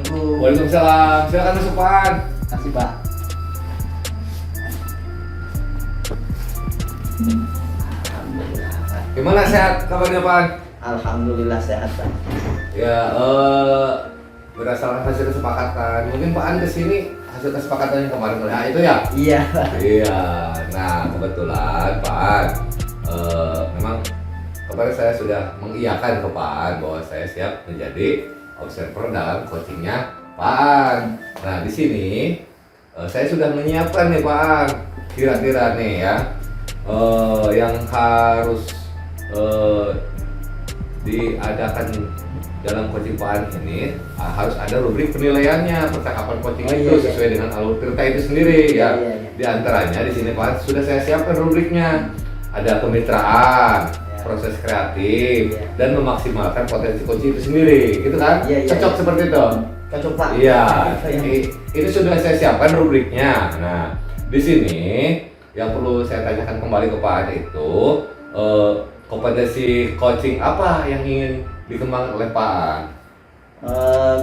Assalamualaikum. Waalaikumsalam. Silakan masuk Pak. Kasih Pak. Alhamdulillah Pak. Gimana sehat kabarnya Pak? Alhamdulillah sehat Pak. Ya, berdasarkan hasil kesepakatan. Mungkin Pak An kesini hasil kesepakatan yang kemarin. Nah itu ya? Iya Pak. Iya. Nah kebetulan Pak An, memang kemarin saya sudah mengiyakan ke Pak An bahwa saya siap menjadi observer dalam coachingnya Pak An. Nah di sini saya sudah menyiapkan nih Pak An, kira-kira nih ya, yang harus diadakan dalam coaching Pak An ini harus ada rubrik penilaiannya percakapan coaching itu sesuai dengan alur tirta itu sendiri ya. Di antaranya di sini Pak An sudah saya siapkan rubriknya. Ada kemitraan, proses kreatif, dan memaksimalkan potensi coaching itu sendiri, gitu kan? Cocok seperti itu? Cocok Pak. Iya, ini sudah saya siapkan rubriknya. Nah, di sini yang perlu saya tanyakan kembali ke Pak An itu kompetensi coaching apa yang ingin dikembangkan oleh Pak An?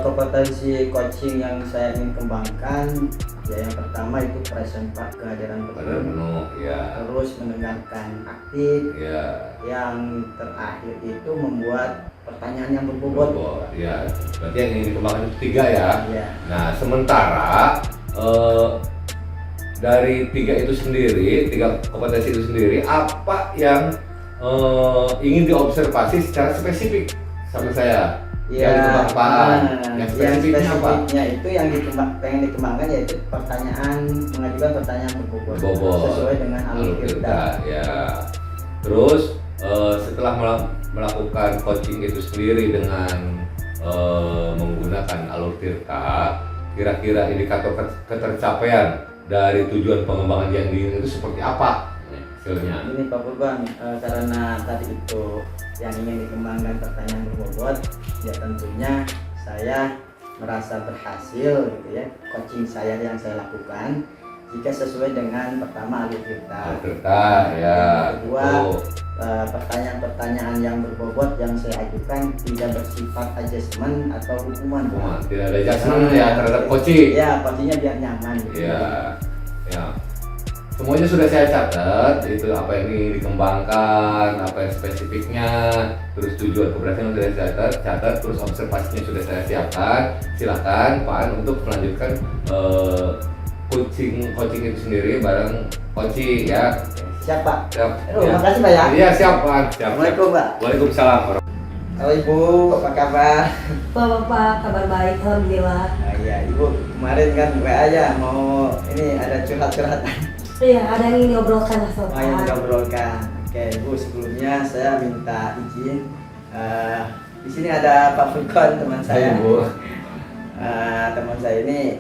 Kompetensi coaching yang saya ingin kembangkan ya yang pertama itu present Pak, kehadiran penuh, ya. Terus mendengarkan aktif, ya. Yang terakhir itu membuat pertanyaan yang berbobot. Ya, berarti yang ingin dikembangkan itu 3 ya. Ya. Nah, sementara dari 3 itu sendiri, 3 kompetensi itu sendiri, apa yang ingin diobservasi secara spesifik sama saya? Ya, yang spesifiknya apa? Itu yang pengen dikembangkan yaitu mengajukan pertanyaan berbobot sesuai dengan alur tirta. Ya. Terus setelah melakukan coaching itu sendiri dengan menggunakan alur tirta, kira-kira indikator ketercapaian dari tujuan pengembangan yang diinginkan itu seperti apa hasilnya? Ini Pak Purban, karena tadi itu yang ingin dikembangkan pertanyaan berbobot, ya tentunya saya merasa berhasil gitu ya, coaching saya yang saya lakukan jika sesuai dengan pertama alur tirta. Ya. Kedua, pertanyaan-pertanyaan yang berbobot yang saya ajukan tidak bersifat adjustment atau hukuman. Tidak ada adjustment ya terhadap coaching. Ya, coachingnya biar nyaman gitu. Ya. Semuanya sudah saya catat, itu apa yang ingin dikembangkan, apa yang spesifiknya, terus tujuan keberhasilan sudah saya catat, terus observasinya sudah saya siapkan. Silakan Pak An untuk melanjutkan coaching itu sendiri bareng coaching ya. Siap Pak. Siap. Terima kasih Pak ya. Iya siap Pak. Assalamualaikum Pak. Waalaikumsalam. Halo Ibu, apa kabar? Bapak, kabar baik, alhamdulillah. Iya Ibu, kemarin kan WA ya mau ini ada curhat-curhatan. Iya, ada yang ingin diobrolkan lah sama Yang Pak. diobrolkan. Oke Ibu, sebelumnya saya minta izin. Di sini ada Pak Furkon teman saya. Bu. Teman saya ini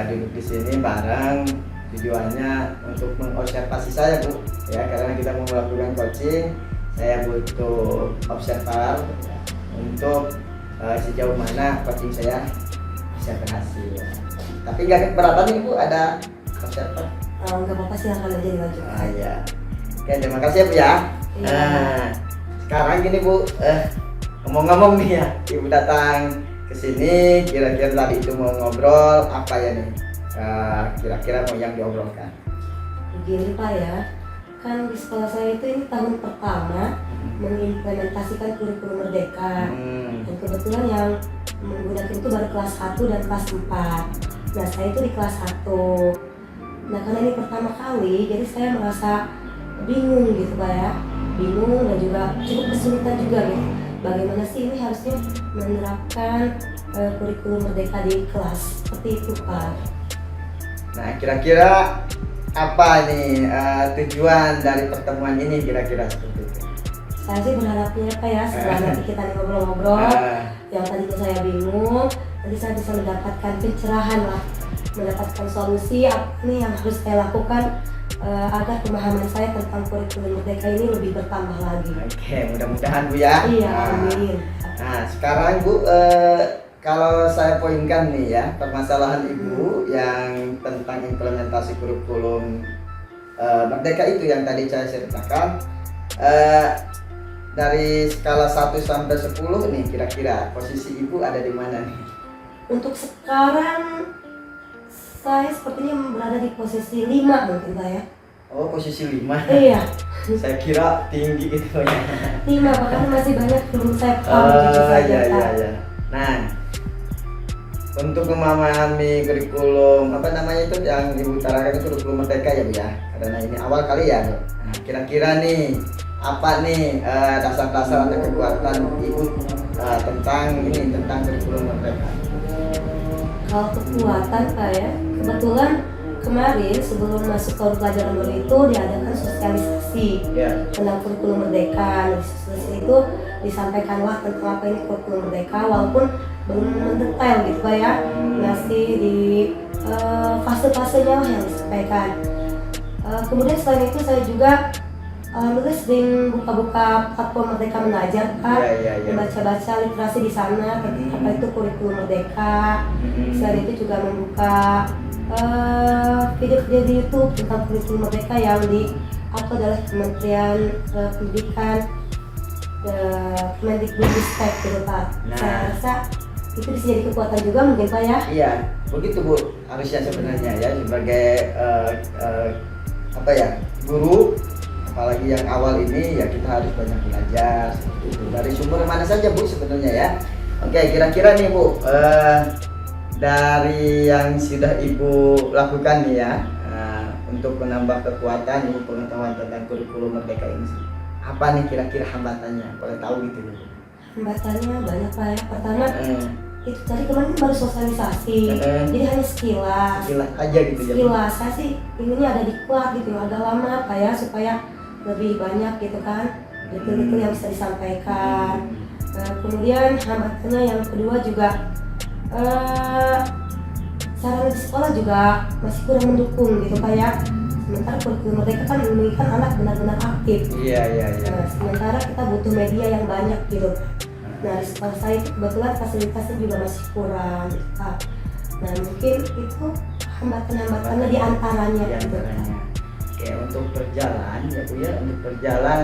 duduk di sini bareng. Tujuannya untuk mengobservasi saya Bu. Ya, karena kita mau melakukan coaching, saya butuh observer untuk sejauh mana coaching saya bisa berhasil. Tapi nggak keberatan Ibu ada observer. Nggak apa-apa, silahkan aja dilanjutkan. Iya. Oke, terima kasih ya Bu ya. Iya. Sekarang gini Bu, ngomong-ngomong nih ya, Ibu datang ke sini, kira-kira tadi itu mau ngobrol apa ya nih? Kira-kira mau yang diobrolkan? Begini Pak ya, kan di sekolah saya itu ini tahun pertama mengimplementasikan kurikulum merdeka. Dan kebetulan yang menggunakan itu baru kelas 1 dan kelas 4. Nah, saya itu di kelas 1. Nah, karena ini pertama kali, jadi saya merasa bingung gitu Pak ya. Bingung dan juga cukup kesulitan juga gitu. Bagaimana sih ini harusnya menerapkan kurikulum merdeka di kelas, seperti itu Pak. Nah, kira-kira apa nih tujuan dari pertemuan ini kira-kira seperti itu? Saya sih berharapnya Pak ya, setelah nanti kita ngobrol-ngobrol, yang tadi itu saya bingung, nanti saya bisa mendapatkan pencerahan lah, mendapatkan solusi apa nih yang harus saya lakukan agar pemahaman saya tentang kurikulum merdeka ini lebih bertambah lagi. Oke, mudah-mudahan Bu ya. Iya, amin. Nah, sekarang Bu, kalau saya poinkan nih ya, permasalahan Ibu yang tentang implementasi kurikulum merdeka itu yang tadi saya ceritakan, dari skala 1 sampai 10 nih kira-kira posisi Ibu ada di mana nih? Untuk sekarang saya sepertinya berada di posisi 5 mungkin Pak ya. Oh, posisi 5. Iya, Saya kira tinggi gitu ya. 5 bahkan masih banyak belum saya paham jujur Oh, saja, iya iya Pak. iya. Nah, untuk memahami kurikulum apa namanya itu yang Ibu utarakan itu kurikulum merdeka ya Bu ya. Karena ini awal kali ya Bu. Nah, kira-kira nih apa nih dasar-dasar atau kekuatan Ibu tentang kurikulum merdeka? Kalau kekuatan Pak ya, kebetulan kemarin sebelum masuk tahun pelajaran baru itu diadakan sosialisasi Ya. tentang kurikulum merdeka. Di sosialisasi itu disampaikanlah tentang apa ini kurikulum merdeka, walaupun belum mendetail gitu Pak ya, masih di fase-fasenya lah yang disampaikan. Kemudian selain itu saya juga nulis di buka-buka platform Merdeka Mengajar Pak, Iya. membaca-baca literasi di sana tentang apa itu kurikulum merdeka. Selain itu juga membuka video-video di YouTube tentang kurikulum merdeka yang di-upload oleh Kementerian Pendidikan, Kemendikbudristek gitu Pak. Nah. Saya rasa itu bisa jadi kekuatan juga mungkin Pak ya. Iya, begitu Bu. Harusnya sebenarnya ya sebagai apa ya guru, apalagi yang awal ini ya kita harus banyak belajar seperti itu. Dari sumber mana saja Bu sebenarnya ya. Oke, kira-kira nih Bu, dari yang sudah Ibu lakukan nih ya, untuk menambah kekuatan Ibu pengetahuan tentang kurikulum merdeka ini, apa nih kira-kira hambatannya? Boleh tahu gitu Bu? Hambatannya banyak Pak ya. Pertama itu tadi kemarin baru sosialisasi, jadi hanya sekilas. Sekilas aja gitu ya Bu? Sekilas, saya sih inginnya ada diklat gitu, agak lama Pak ya, supaya lebih banyak gitu kan detail-detail yang bisa disampaikan. Kemudian hambatannya yang kedua juga sarana di sekolah juga masih kurang mendukung gitu Pak ya. Sementara kurikulum merdeka kan menginginkan anak benar-benar aktif. Iya. Nah, sementara kita butuh media yang banyak gitu. Nah, di sekolah saya itu kebetulan fasilitasnya juga masih kurang gitu Pak. Nah, mungkin itu hambatan-hambatannya di antaranya Di gitu. antaranya. Oke, untuk berjalan ya Bu ya, untuk berjalan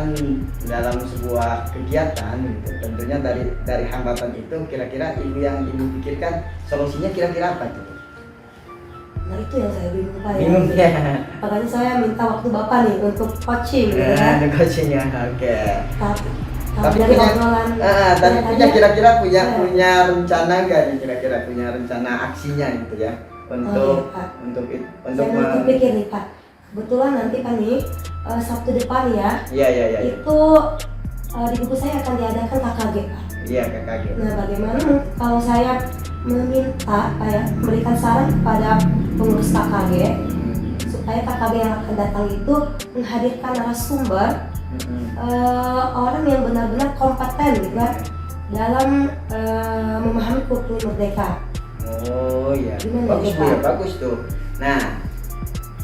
dalam sebuah kegiatan gitu. Tentunya dari hambatan itu kira-kira yang Ibu pikirkan solusinya kira-kira apa tuh? Nah, itu yang saya bingung Pak ya. Bingung ya. Makanya saya minta waktu Bapak nih untuk coaching gitu Nah, kan. ada coachingnya. Oke. Tapi dari obrolan Tapi punya kira-kira Iya. punya rencana nggak nih kira-kira punya rencana aksinya gitu ya untuk Pak. untuk Saya nanti pikir nih Pak. Kebetulan nanti Pak nih Sabtu depan ya, Iya. itu di buku saya akan diadakan KKG Pak. Iya KKG. Nah, bagaimana kalau saya meminta Pak ya, memberikan saran kepada pengurus KKG supaya KKG yang akan datang itu menghadirkan narasumber orang yang benar-benar kompeten gitu kan dalam memahami kurikulum merdeka. Oh iya, Gimana bagus ya, Bu ya, Pak? bagus tuh. Nah,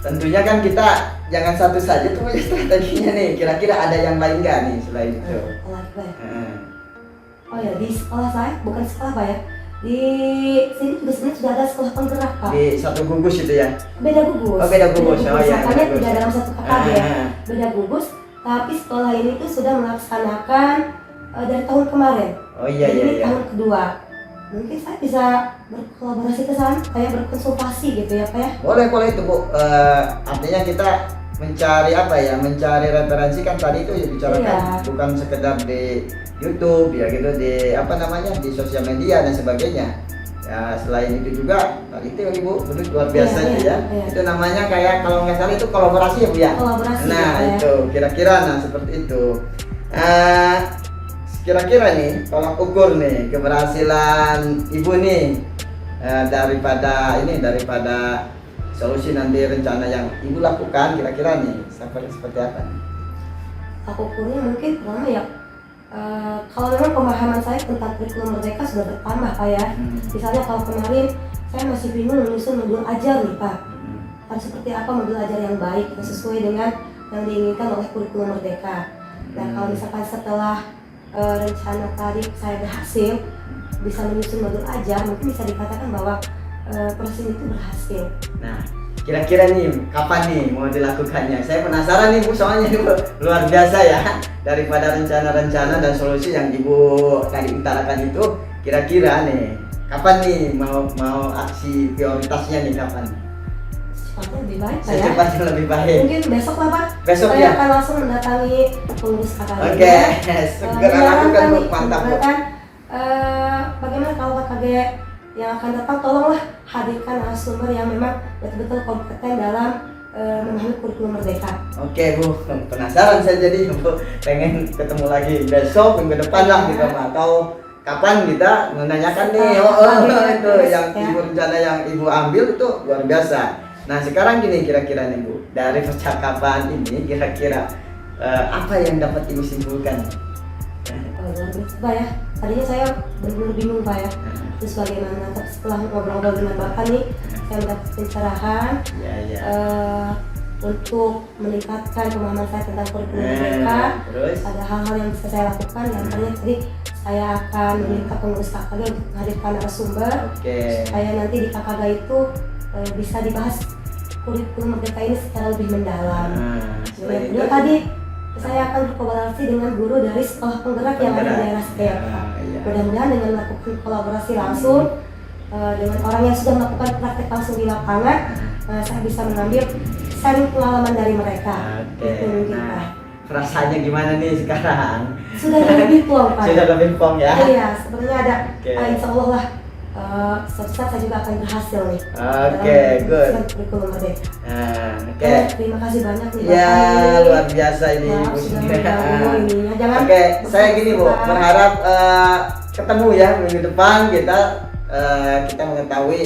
tentunya kan kita jangan satu saja tuh punya strateginya nih. Kira-kira ada yang lain nggak nih selain itu? Oh ya, di sekolah saya, bukan sekolah Pak ya, di sini juga sebenarnya sudah ada sekolah penggerak Pak. Di satu gugus itu ya? Beda gugus. Oh, beda gugus. Oh iya, Makanya beda gugus. tidak dalam satu KKG ya. Beda gugus, tapi sekolah ini tuh sudah melaksanakan dari tahun kemarin. Oh iya. Jadi ini tahun kedua. Mungkin saya bisa berkolaborasi ke sana, kayak berkonsultasi gitu ya Pak ya. Boleh itu Bu. Artinya kita mencari apa ya? Mencari referensi kan tadi itu ya bicarakan Iya. bukan sekedar di YouTube ya gitu, di apa namanya di sosial media dan sebagainya. Ya selain itu juga tadi itu Ibu benar luar biasa Iya, itu iya, ya. iya. Itu namanya kayak kalau nggak salah itu kolaborasi ya Bu ya. Kolaborasi Nah ya, Pak ya. itu kira-kira seperti itu. Kira-kira nih tolak ukur nih keberhasilan Ibu nih daripada solusi nanti rencana yang Ibu lakukan kira-kira nih seperti apa nih? Aku ukurnya mungkin pertama ya, kalau memang pemahaman saya tentang kurikulum merdeka sudah bertambah Pak ya. Misalnya kalau kemarin saya masih bingung menyusun modul ajar nih Pak. Harus seperti apa modul ajar yang baik yang sesuai dengan yang diinginkan oleh kurikulum merdeka. Nah kalau misalkan setelah rencana tadi saya berhasil bisa menyusun modul ajar, mungkin bisa dikatakan bahwa proses itu berhasil. Nah, kira-kira nih kapan nih mau dilakukannya? Saya penasaran nih Bu, soalnya ini luar biasa ya. Daripada rencana-rencana dan solusi yang Ibu tadi utarakan itu, kira-kira nih kapan nih mau aksi prioritasnya nih kapan? Secepatnya lebih baik Pak ya. Secepatnya lebih baik. Mungkin besok lah Pak. Besok Saya ya? akan langsung mendatangi pengurus KKG. Oke, segera lakukan Bu, mantap Bu. Bagaimana kalau KKG yang akan datang, tolonglah hadirkan narasumber yang memang betul-betul kompeten dalam memahami kurikulum merdeka. Oke Bu, penasaran saya jadi Bu, pengen ketemu lagi besok minggu depan lah gitu atau kapan kita menanyakan nih itu yang ibu rencana yang ibu ambil itu luar biasa. Nah sekarang gini kira-kira nih Bu, dari percakapan ini kira-kira apa yang dapat ibu simpulkan? Luar biasa Pak ya, tadinya saya benar-benar bingung Pak ya, terus bagaimana, tapi setelah ngobrol-ngobrol dengan Bapak nih saya mendapat pencerahan Ya. untuk meningkatkan pemahaman saya tentang kurikulum merdeka. Terus? Ada hal-hal yang bisa saya lakukan, yang antaranya tadi saya akan meminta pengurus KKG untuk menghadirkan narasumber Oke. supaya nanti di KKG itu bisa dibahas kurikulum merdeka ini secara lebih mendalam. Selain itu, Kedua tadi saya akan berkolaborasi dengan guru dari sekolah penggerak yang ada di daerah saya. Iya. Mudah-mudahan dengan melakukan kolaborasi langsung dengan orang yang sudah melakukan praktek langsung di lapangan, saya bisa mengambil sharing pengalaman dari mereka. Oke. Itu mungkin Nah, Pak. rasanya gimana nih sekarang? Sudah lebih plong Pak. Sudah lebih pong ya? Iya, sebenarnya ada. Oke. Insya Allah lah. Suatu saat saya juga akan berhasil nih. Oke, dalam good. menghasilkan kurikulum merdeka. Oke. Terima kasih banyak nih Ya Bapak. luar biasa ini Maaf, Ibu sudah sendiri. mengganggu ininya. Jangan Oke, saya gini Bu, bersusah. berharap ketemu ya minggu depan kita mengetahui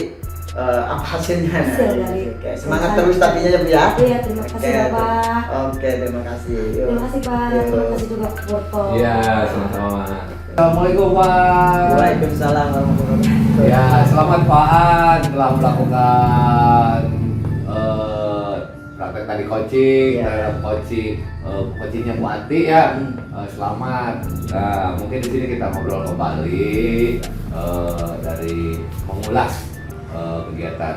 apa hasilnya. Hasil dari Oke, semangat terus tapi ya Bu ya. Iya, terima kasih Oke, Bapak. Oke, terima kasih. Yuk. Terima kasih Pak. Yuk. Terima kasih juga Boto. Iya, sama-sama. Assalamualaikum Pak. Waalaikumsalam warahmatullahi wabarakatuh. Ya, selamat Pak An telah melakukan praktek tadi coaching, Ya. terhadap coachingnya Bu Ati ya. Selamat. Nah, mungkin di sini kita ngobrol kembali dari mengulas kegiatan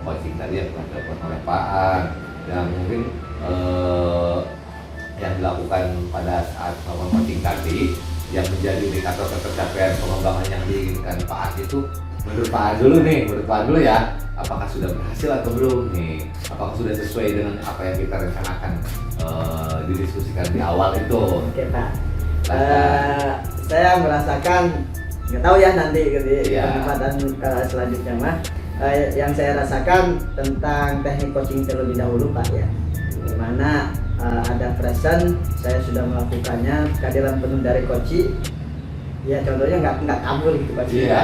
coaching tadi yang telah dilakukan oleh Pak An dan mungkin yang dilakukan pada saat melakukan coaching tadi yang menjadi indikator ketercapaian pengembangan yang diinginkan Pak An itu menurut Pak An dulu ya, apakah sudah berhasil atau belum nih, apakah sudah sesuai dengan apa yang kita rencanakan didiskusikan di awal itu. Oke Pak, saya merasakan, nggak tahu ya nanti di Iya. kesempatan selanjutnya mah, yang saya rasakan tentang teknik coaching terlebih dahulu Pak ya, dimana ada present, saya sudah melakukannya, kehadiran penuh dari coaching. Ya contohnya nggak kabur gitu Pak. Iya.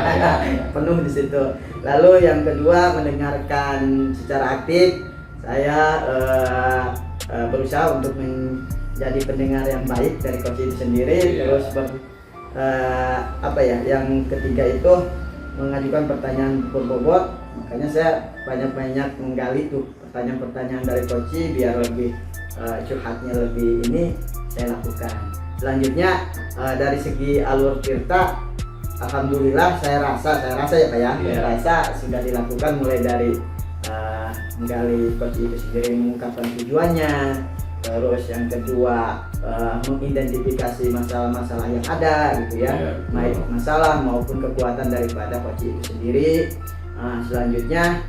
Penuh di situ. Lalu yang kedua mendengarkan secara aktif. Saya berusaha untuk menjadi pendengar yang baik dari coach itu sendiri. Iya. Terus yang ketiga itu mengajukan pertanyaan berbobot. Makanya saya banyak-banyak menggali tuh pertanyaan-pertanyaan dari coach biar lebih curhatnya lebih ini saya lakukan. Selanjutnya dari segi alur tirta, alhamdulillah saya rasa ya Pak ya, Iya. saya rasa sudah dilakukan mulai dari menggali coach itu sendiri, mengungkapkan tujuannya, terus yang kedua mengidentifikasi masalah-masalah yang ada gitu ya, Iya, betul. baik masalah maupun kekuatan daripada coach itu sendiri. Selanjutnya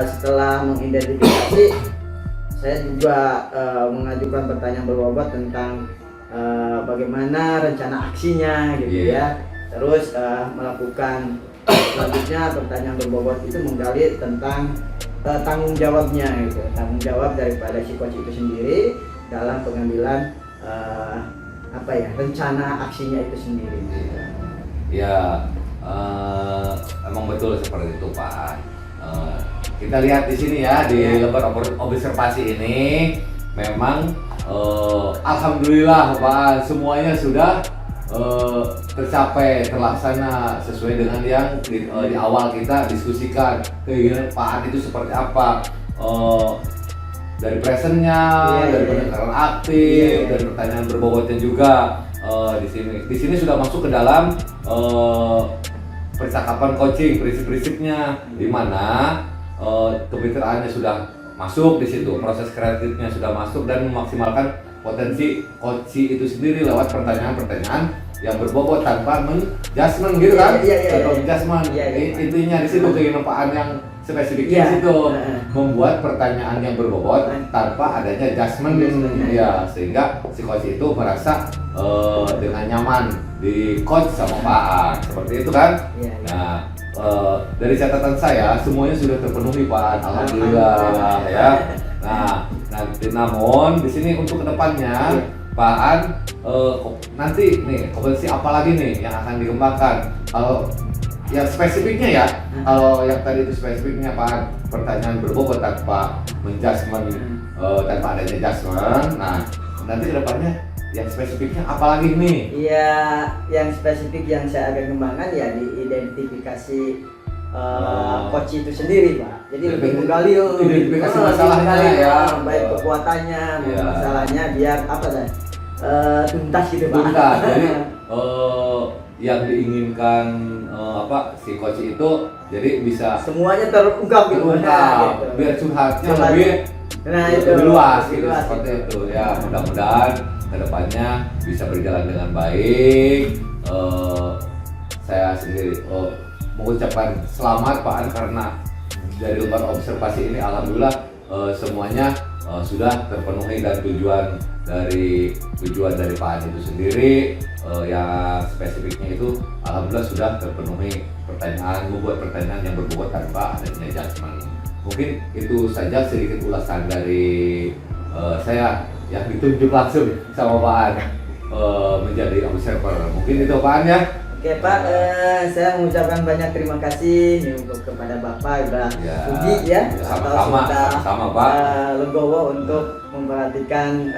setelah mengidentifikasi, saya juga mengajukan pertanyaan berbobot tentang bagaimana rencana aksinya gitu Iya. ya. Terus melakukan selanjutnya pertanyaan berbobot itu menggali tentang tanggung jawabnya gitu, tanggung jawab daripada si coach itu sendiri dalam pengambilan rencana aksinya itu sendiri. Ya, emang betul seperti itu Pak. Kita lihat di sini ya di lembar observasi ini memang alhamdulillah Pak, semuanya sudah tercapai, terlaksana sesuai dengan yang di awal kita diskusikan. Keinginan Pak itu seperti apa, dari presentnya, dari pendengaran aktif, dari pertanyaan berbobotnya juga. Di sini sudah masuk ke dalam percakapan coaching, prinsip-prinsipnya, di mana kemitraannya sudah masuk di situ, proses kreatifnya sudah masuk dan memaksimalkan potensi coaching itu sendiri lewat pertanyaan-pertanyaan yang berbobot tanpa menjudgment gitu kan? Atau adjustment. Intinya di situ keinovahan yang spesifik di situ membuat pertanyaan yang berbobot tanpa adanya adjustment ya, sehingga si coach itu merasa dengan nyaman di coach sama Pak An, seperti itu kan? Nah, dari catatan saya semuanya sudah terpenuhi Pak An, alhamdulillah ya. Nah, namun di sini untuk kedepannya Pak An nanti nih kompetensi apa lagi nih yang akan dikembangkan? Kalau yang spesifiknya ya, kalau yang tadi itu spesifiknya Pak, pertanyaan berbobot tanpa menjudgment, tanpa adanya adjustment. Nah, nanti kedepannya yang spesifiknya apa lagi nih? Iya, yang spesifik yang saya akan kembangkan ya di identifikasi coach itu sendiri Pak. Jadi lebih menggali identifikasi masalahnya ya, baik kekuatannya, masalahnya biar apa dan tuntas gitu Pak. Tuntas. Jadi yang diinginkan si coach itu jadi bisa semuanya terungkap gitu. Biar curhatnya lebih luas gitu, seperti itu ya. Mudah-mudahan kedepannya bisa berjalan dengan baik. Saya sendiri mengucapkan selamat Pak An, karena dari luar observasi ini alhamdulillah semuanya sudah terpenuhi, dan tujuan dari Pak An itu sendiri yang spesifiknya itu alhamdulillah sudah terpenuhi. Membuat pertanyaan yang berbobot tanpa adanya adjustment. Mungkin itu saja sedikit ulasan dari saya yang ditunjuk langsung sama Pak An menjadi observer. Mungkin itu Pak An ya. Oke Pak, saya mengucapkan banyak terima kasih untuk kepada Bapak Ibrahim Puji ya, sama Pak Legowo untuk memperhatikan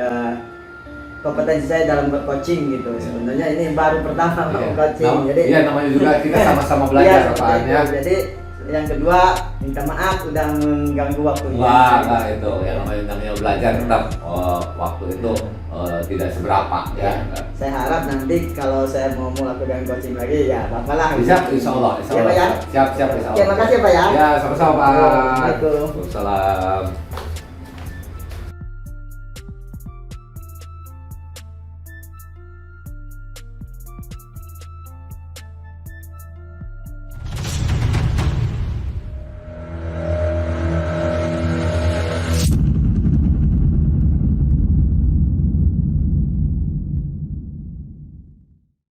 kompetensi saya dalam bercoaching gitu. Sebenarnya ini baru pertama coaching. Jadi namanya juga kita sama-sama belajar Pak An ya. Jadi yang kedua minta maaf udah mengganggu waktunya. Wah, itu yang namanya belajar tetap waktu itu tidak seberapa ya. Saya harap nanti kalau saya mau melakukan coaching lagi ya Bapak lah. Siap, insya Allah. Ya, Pak, ya? Siap insya Allah. Terima kasih Pak ya. Ya, sama-sama Pak. Assalamualaikum. Waalaikumsalam.